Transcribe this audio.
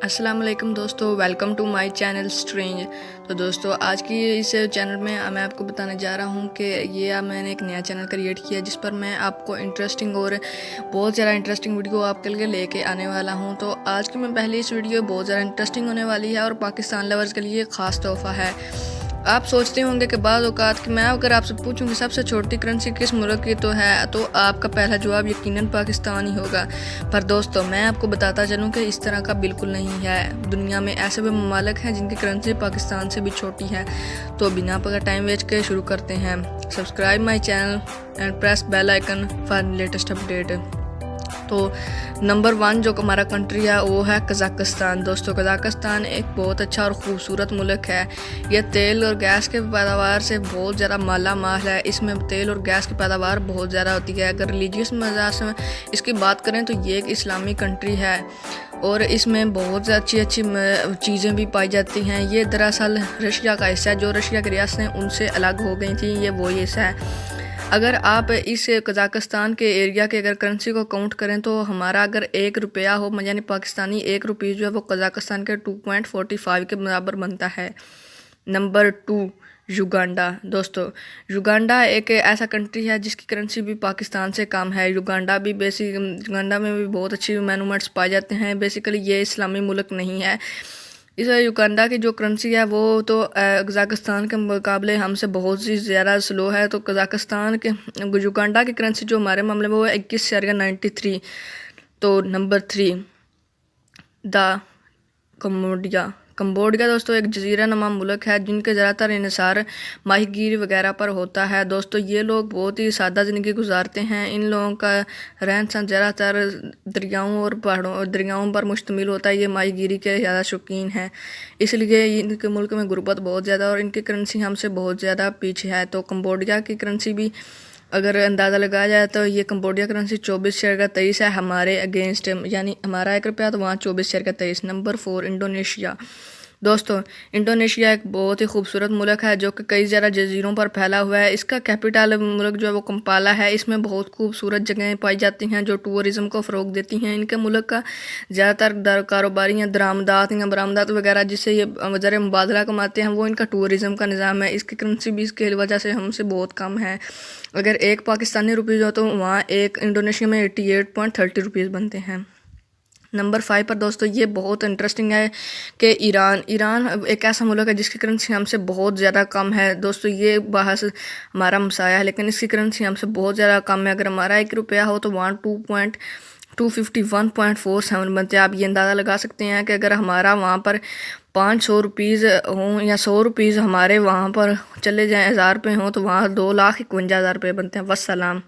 अस्सलाम वालेकुम दोस्तों, welcome to my channel strange. तो दोस्तों आज की इस चैनल में मैं आपको बताने जा रहा हूँ कि ये मैंने एक नया चैनल क्रिएट किया जिस पर मैं आपको इंटरेस्टिंग और बहुत ज़्यादा इंटरेस्टिंग वीडियो आपके लिए लेके आने वाला हूँ। तो आज की मैं पहली इस वीडियो बहुत ज़्यादा इंटरेस्टिंग होने वाली है और पाकिस्तान लवर्स के लिए ख़ास तोहफ़ा है। आप सोचते होंगे कि बाद औकात कि मैं अगर आपसे पूछूं कि सबसे छोटी करेंसी किस मुल्क की तो आपका पहला जवाब यकीनन पाकिस्तान ही होगा। पर दोस्तों मैं आपको बताता चलूं कि इस तरह का बिल्कुल नहीं है। दुनिया में ऐसे भी ममालिक हैं जिनकी करेंसी पाकिस्तान से भी छोटी है। तो बिना पर टाइम वेस्ट के शुरू करते हैं। Subscribe my channel and press bell icon for latest update. तो नंबर 1 जो हमारा कंट्री है वो है कज़ाकिस्तान। दोस्तों कज़ाकिस्तान एक बहुत अच्छा और ख़ूबसूरत मुल्क है। यह तेल और गैस के पैदावार से बहुत ज़्यादा माला माल है। इसमें तेल और गैस की पैदावार बहुत ज़्यादा होती है। अगर रिलीजियस मज़ार से इसकी बात करें तो ये एक इस्लामी कंट्री है और इसमें बहुत अच्छी अच्छी चीज़ें भी पाई जाती हैं। ये दरअसल रशिया का हिस्सा है। जो रशिया की रियासतें उनसे अलग हो गई थी, ये वही हिस्सा है। अगर आप इस कज़ाकिस्तान के एरिया के अगर करेंसी को काउंट करें तो हमारा अगर 1 रुपया हो यानी पाकिस्तानी 1 रुपये जो है वो कज़ाकिस्तान के 2.45 के बराबर बनता है। Number 2 Uganda. दोस्तों युगांडा एक ऐसा कंट्री है जिसकी करेंसी भी पाकिस्तान से कम है। युगांडा में भी बहुत अच्छी मोनूमेंट्स पाए जाते हैं। बेसिकली ये इस्लामी मुल्क नहीं है। इस युगांडा की जो करेंसी है वो तो कज़ाकिस्तान के मुकाबले हमसे बहुत सी ज़्यादा स्लो है। तो कज़ाकिस्तान के युगांडा की करेंसी जो हमारे मामले में वो है 21.93। तो नंबर 3 द कंबोडिया दोस्तों एक जजीरा नुमा मुल्क है जिनके ज़्यादातर इन्हिसार माहीगीरी वगैरह पर होता है। दोस्तों ये लोग बहुत ही सादा ज़िंदगी गुजारते हैं। इन लोगों का रहन सहन ज़्यादातर दरियाओं पर मुश्तमिल होता है। ये माहीगीरी के ज़्यादा शौकीन हैं, इसलिए इनके मुल्क में गुर्बत बहुत ज़्यादा और इनकी करेंसी हमसे बहुत ज़्यादा पीछे है। तो कंबोडिया की करेंसी भी अगर अंदाज़ा लगाया जाए तो ये कंबोडिया करेंसी 24.23 है हमारे अगेंस्ट, यानी हमारा 1 रुपया तो वहाँ 24.23। Number 4 Indonesia. दोस्तों इंडोनेशिया एक बहुत ही खूबसूरत मुल्क है जो कि कई ज़्यादा जजीरों पर फैला हुआ है। इसका कैपिटल मुल्क जो है वो कंपाला है। इसमें बहुत खूबसूरत जगहें पाई जाती हैं जो टूरिज़म को फ़रोग देती हैं। इनके मुल्क का ज़्यादातर कारोबारी या बरामदात वगैरह जिससे ये ज़र मुबादला कमाते हैं वो इनका टूरिज़म का निज़ाम है। इसकी करेंसी भी इसकी वजह से हमसे बहुत कम है। अगर एक पाकिस्तानी रुपये हो तो वहाँ एक इंडोनेशिया में 88.30 रुपीज़ बनते हैं। नंबर 5 पर दोस्तों ये बहुत इंटरेस्टिंग है कि ईरान एक ऐसा मुल्क है जिसकी करेंसी हमसे बहुत ज़्यादा कम है। दोस्तों ये बहस हमारा मसाया है लेकिन इसकी करेंसी हमसे बहुत ज़्यादा कम है। अगर हमारा 1 रुपया हो तो वहाँ 251.47 बनते हैं। आप ये अंदाज़ा लगा सकते हैं कि अगर हमारा वहाँ पर 500 रुपीज़ हों या 100 रुपीज़ हमारे वहाँ पर चले जाएँ 1000 रुपये हों तो वहाँ 2,51,000 रुपये बनते हैं। वस्सलाम।